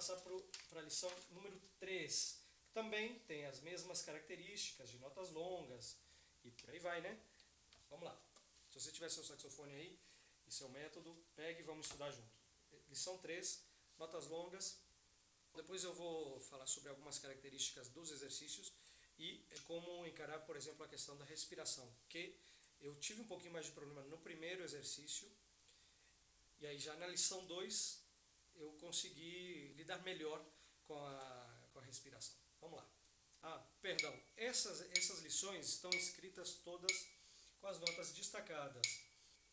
passar para a lição número 3, que também tem as mesmas características de notas longas e por aí vai, né? Vamos lá. Se você tiver seu saxofone aí e seu método, pegue e vamos estudar junto. Lição 3, notas longas. Depois eu vou falar sobre algumas características dos exercícios e como encarar, por exemplo, a questão da respiração, que eu tive um pouquinho mais de problema no primeiro exercício, e aí já na lição 2 eu consegui lidar melhor com a respiração. Vamos lá. Perdão, essas lições estão escritas todas com as notas destacadas.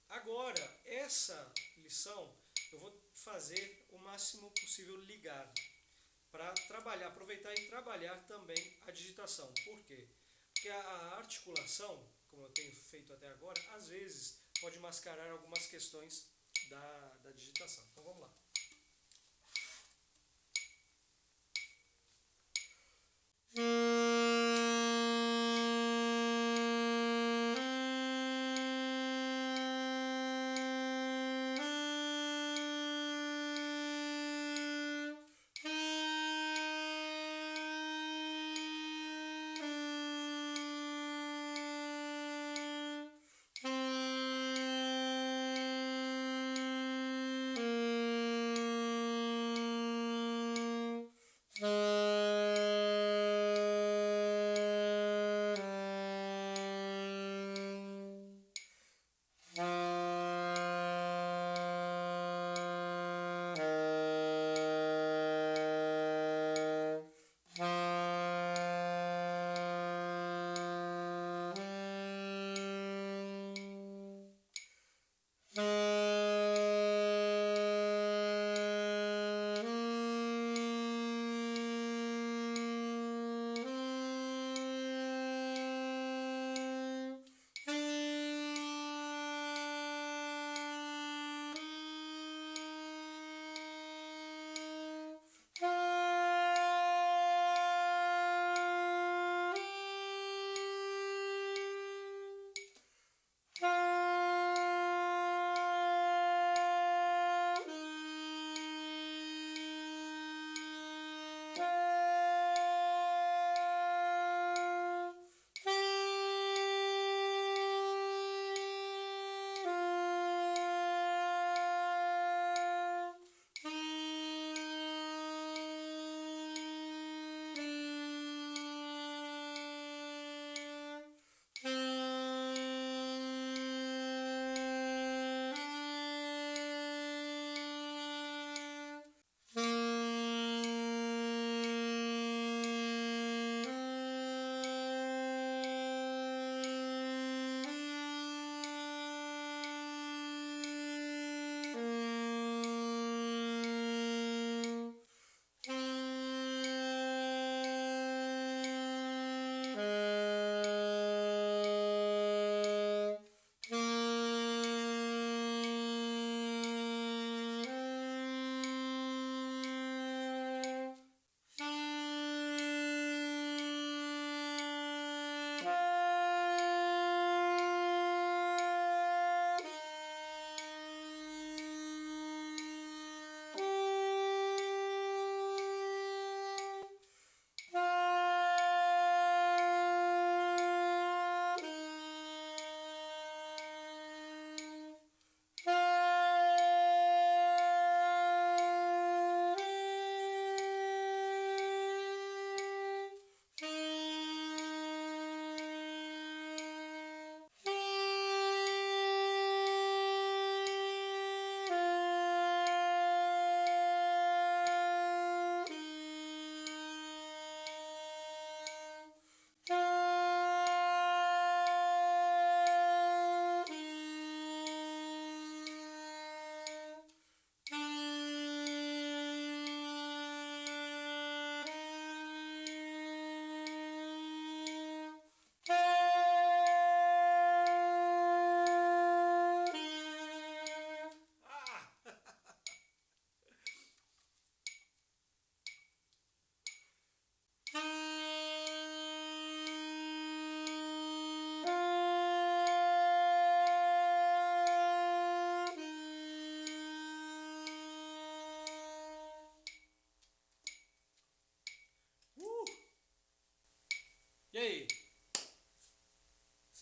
Agora, essa lição eu vou fazer o máximo possível ligado, para trabalhar, aproveitar e trabalhar também a digitação. Por quê? Porque a articulação, como eu tenho feito até agora, às vezes pode mascarar algumas questões da digitação. Então vamos lá.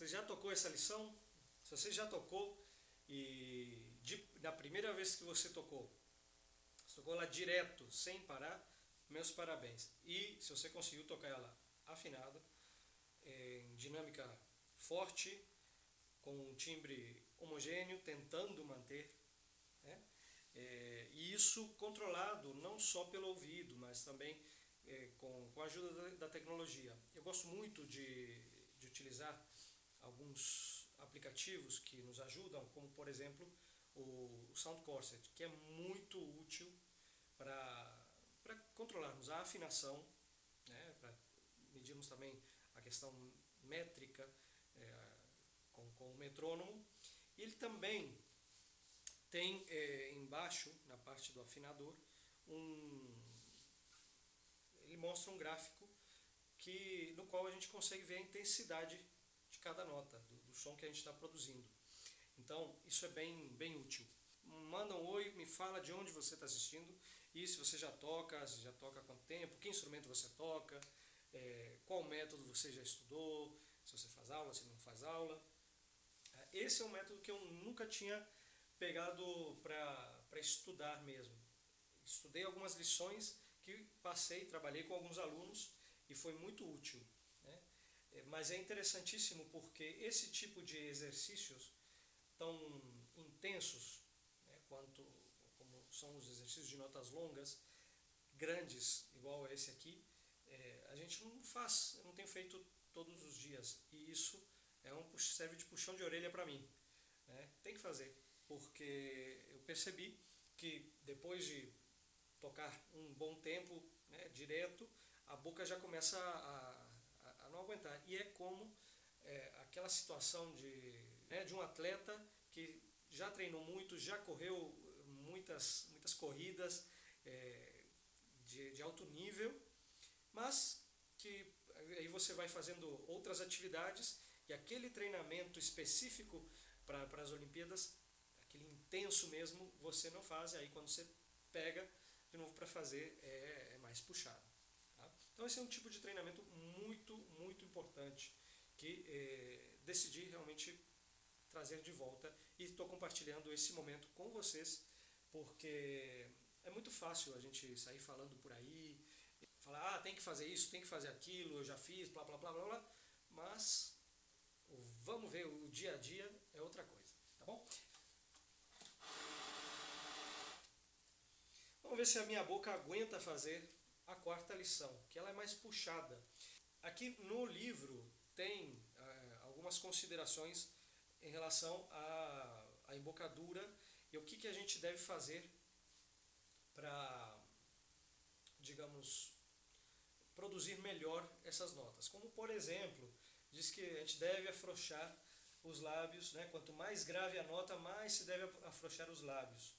Você já tocou essa lição? Se você já tocou na primeira vez que você tocou lá direto, sem parar, meus parabéns. E se você conseguiu tocar ela afinada, em dinâmica forte, com um timbre homogêneo, tentando manter, né? E isso controlado não só pelo ouvido, mas também com a ajuda da tecnologia. Eu gosto muito de utilizar alguns aplicativos que nos ajudam, como por exemplo o Sound Corset, que é muito útil para controlarmos a afinação, né, para medirmos também a questão métrica com o metrônomo. E ele também tem embaixo, na parte do afinador, ele mostra um gráfico no qual a gente consegue ver a intensidade de cada nota, do som que a gente está produzindo. Então, isso é bem útil. Manda um oi, me fala de onde você está assistindo e se você já toca, há quanto tempo, que instrumento você toca, qual método você já estudou, se você faz aula, se não faz aula. Esse é um método que eu nunca tinha pegado para estudar mesmo. Estudei algumas lições que trabalhei com alguns alunos e foi muito útil, né? Mas é interessantíssimo porque esse tipo de exercícios tão intensos, né, como são os exercícios de notas longas, grandes, igual a esse aqui, a gente não tem feito todos os dias. E isso serve de puxão de orelha para mim, né? Tem que fazer, porque eu percebi que depois de tocar um bom tempo, né, direto, a boca já começa a não aguentar. E é como aquela situação de um atleta que já treinou muito, já correu muitas corridas de alto nível, mas que aí você vai fazendo outras atividades e aquele treinamento específico para as Olimpíadas, aquele intenso mesmo, você não faz, e aí quando você pega de novo para fazer é mais puxado. Tá? Então esse é um tipo de treinamento muito importante que decidi realmente trazer de volta e estou compartilhando esse momento com vocês, porque é muito fácil a gente sair falando por aí, falar, tem que fazer isso, tem que fazer aquilo, eu já fiz, blá blá blá blá blá, mas vamos ver, o dia a dia é outra coisa, tá bom? Vamos ver se a minha boca aguenta fazer a quarta lição, que ela é mais puxada. Aqui no livro tem algumas considerações em relação à embocadura e o que a gente deve fazer para, digamos, produzir melhor essas notas. Como, por exemplo, diz que a gente deve afrouxar os lábios, né? Quanto mais grave a nota, mais se deve afrouxar os lábios.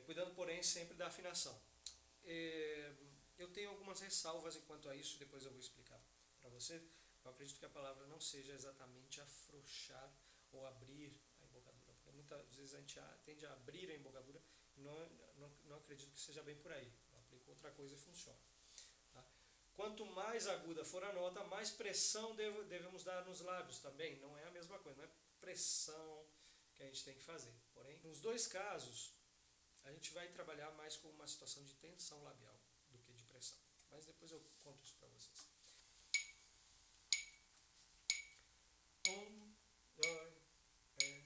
Cuidando, porém, sempre da afinação. Eu tenho algumas ressalvas quanto a isso, depois eu vou explicar para você. Eu acredito que a palavra não seja exatamente afrouxar ou abrir a embocadura, porque muitas vezes a gente tende a abrir a embocadura e não acredito que seja bem por aí. Eu aplico outra coisa e funciona. Tá? Quanto mais aguda for a nota, mais pressão devemos dar nos lábios também. Não é a mesma coisa, não é pressão que a gente tem que fazer. Porém, nos dois casos, a gente vai trabalhar mais com uma situação de tensão labial do que de pressão. Mas depois eu conto isso para vocês. 1, 2, 3.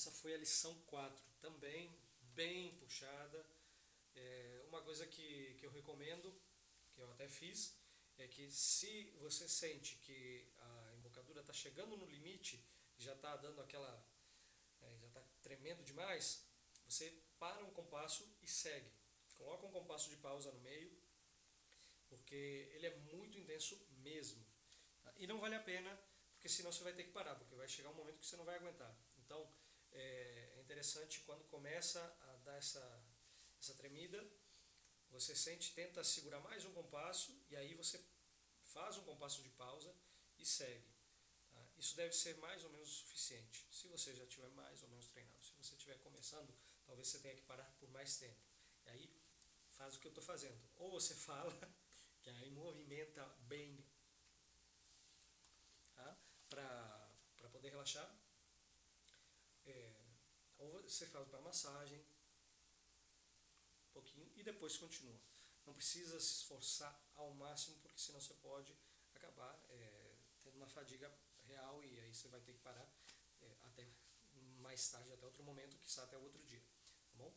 Essa foi a lição 4, também bem puxada. Uma coisa que eu recomendo, que eu até fiz, é que se você sente que a embocadura está chegando no limite, já está dando aquela, já está tremendo demais, você para um compasso e segue. Coloca um compasso de pausa no meio, porque ele é muito intenso mesmo. E não vale a pena, porque senão você vai ter que parar, porque vai chegar um momento que você não vai aguentar. Então, é interessante quando começa a dar essa tremida, você sente, tenta segurar mais um compasso, e aí você faz um compasso de pausa e segue. Tá? Isso deve ser mais ou menos o suficiente, se você já estiver mais ou menos treinado. Se você estiver começando, talvez você tenha que parar por mais tempo. E aí, faz o que eu estou fazendo. Ou você fala, que aí movimenta bem, tá? Para poder relaxar. Ou você faz para massagem, um pouquinho, e depois continua. Não precisa se esforçar ao máximo, porque senão você pode acabar tendo uma fadiga real, e aí você vai ter que parar até mais tarde, até outro momento, quizá até outro dia. Tá bom?